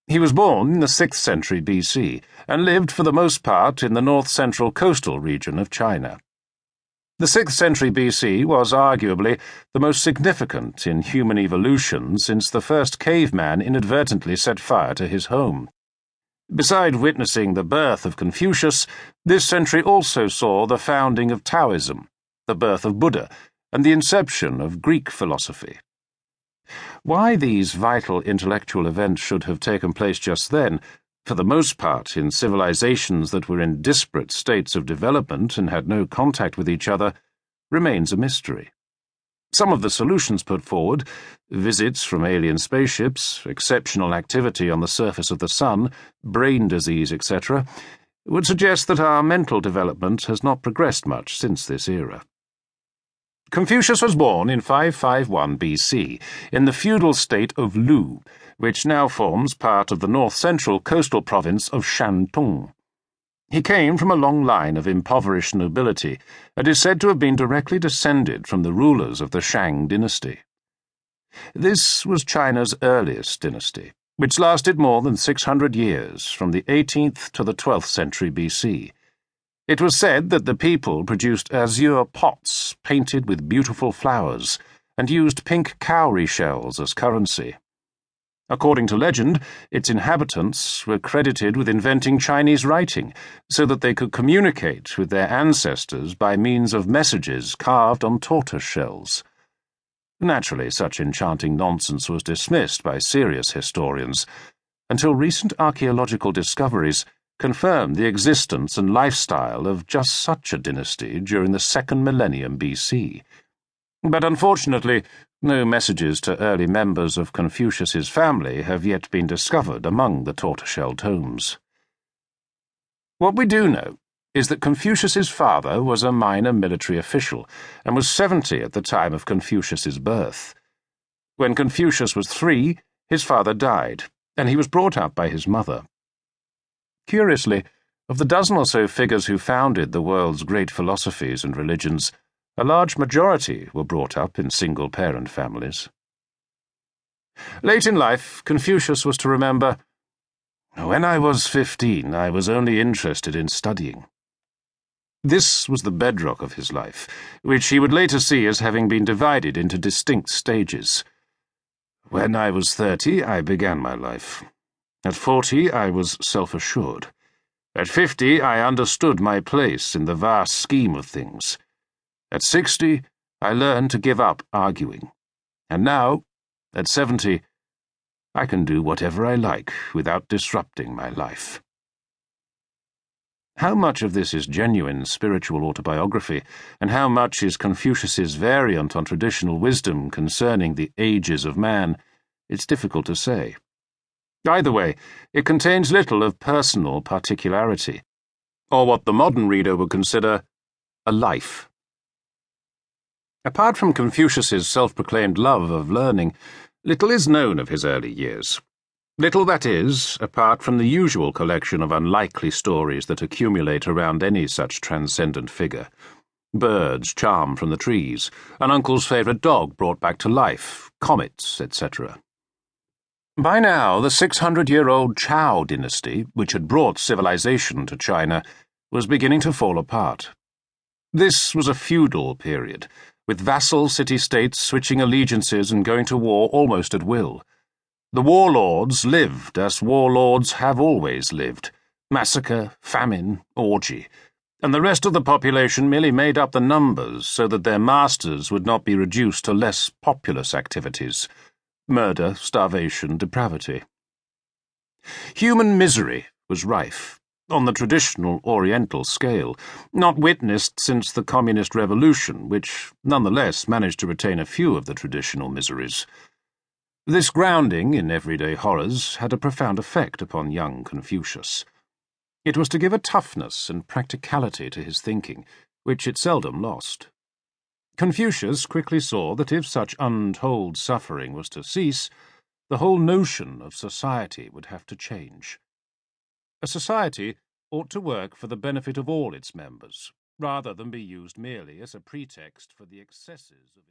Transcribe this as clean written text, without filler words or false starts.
He was born in the 6th century BC and lived for the most part in the north-central coastal region of China. The 6th century BC was arguably the most significant in human evolution since the first caveman inadvertently set fire to his home. Beside witnessing the birth of Confucius, this century also saw the founding of Taoism, the birth of Buddha, and the inception of Greek philosophy. Why these vital intellectual events should have taken place just then, for the most part in civilizations that were in disparate states of development and had no contact with each other, remains a mystery. Some of the solutions put forward, visits from alien spaceships, exceptional activity on the surface of the sun, brain disease, etc., would suggest that our mental development has not progressed much since this era. Confucius was born in 551 BC in the feudal state of Lu, which now forms part of the north-central coastal province of Shantung. He came from a long line of impoverished nobility and is said to have been directly descended from the rulers of the Shang dynasty. This was China's earliest dynasty, which lasted more than 600 years, from the 18th to the 12th century BC. It was said that the people produced azure pots painted with beautiful flowers and used pink cowrie shells as currency. According to legend, its inhabitants were credited with inventing Chinese writing so that they could communicate with their ancestors by means of messages carved on tortoise shells. Naturally, such enchanting nonsense was dismissed by serious historians, until recent archaeological discoveries confirmed the existence and lifestyle of just such a dynasty during the 2nd millennium BC. But unfortunately, no messages to early members of Confucius's family have yet been discovered among the tortoiseshell tomes. What we do know is that Confucius's father was a minor military official and was 70 at the time of Confucius's birth. When Confucius was 3, his father died, and he was brought up by his mother. Curiously, of the dozen or so figures who founded the world's great philosophies and religions, a large majority were brought up in single-parent families. Late in life, Confucius was to remember, "When I was 15, I was only interested in studying." This was the bedrock of his life, which he would later see as having been divided into distinct stages. When I was 30, I began my life. At 40, I was self-assured. At 50, I understood my place in the vast scheme of things. At 60, I learned to give up arguing. And now, at 70, I can do whatever I like without disrupting my life. How much of this is genuine spiritual autobiography, and how much is Confucius's variant on traditional wisdom concerning the ages of man, it's difficult to say. Either way, it contains little of personal particularity, or what the modern reader would consider a life. Apart from Confucius's self-proclaimed love of learning, little is known of his early years. Little, that is, apart from the usual collection of unlikely stories that accumulate around any such transcendent figure. Birds charmed from the trees, an uncle's favourite dog brought back to life, comets, etc. By now, the 600-year-old Chao dynasty, which had brought civilization to China, was beginning to fall apart. This was a feudal period, with vassal city-states switching allegiances and going to war almost at will. The warlords lived as warlords have always lived: massacre, famine, orgy, and the rest of the population merely made up the numbers so that their masters would not be reduced to less populous activities: murder, starvation, depravity. Human misery was rife, on the traditional Oriental scale, not witnessed since the Communist Revolution, which nonetheless managed to retain a few of the traditional miseries. This grounding in everyday horrors had a profound effect upon young Confucius. It was to give a toughness and practicality to his thinking, which it seldom lost. Confucius quickly saw that if such untold suffering was to cease, the whole notion of society would have to change. A society ought to work for the benefit of all its members, rather than be used merely as a pretext for the excesses of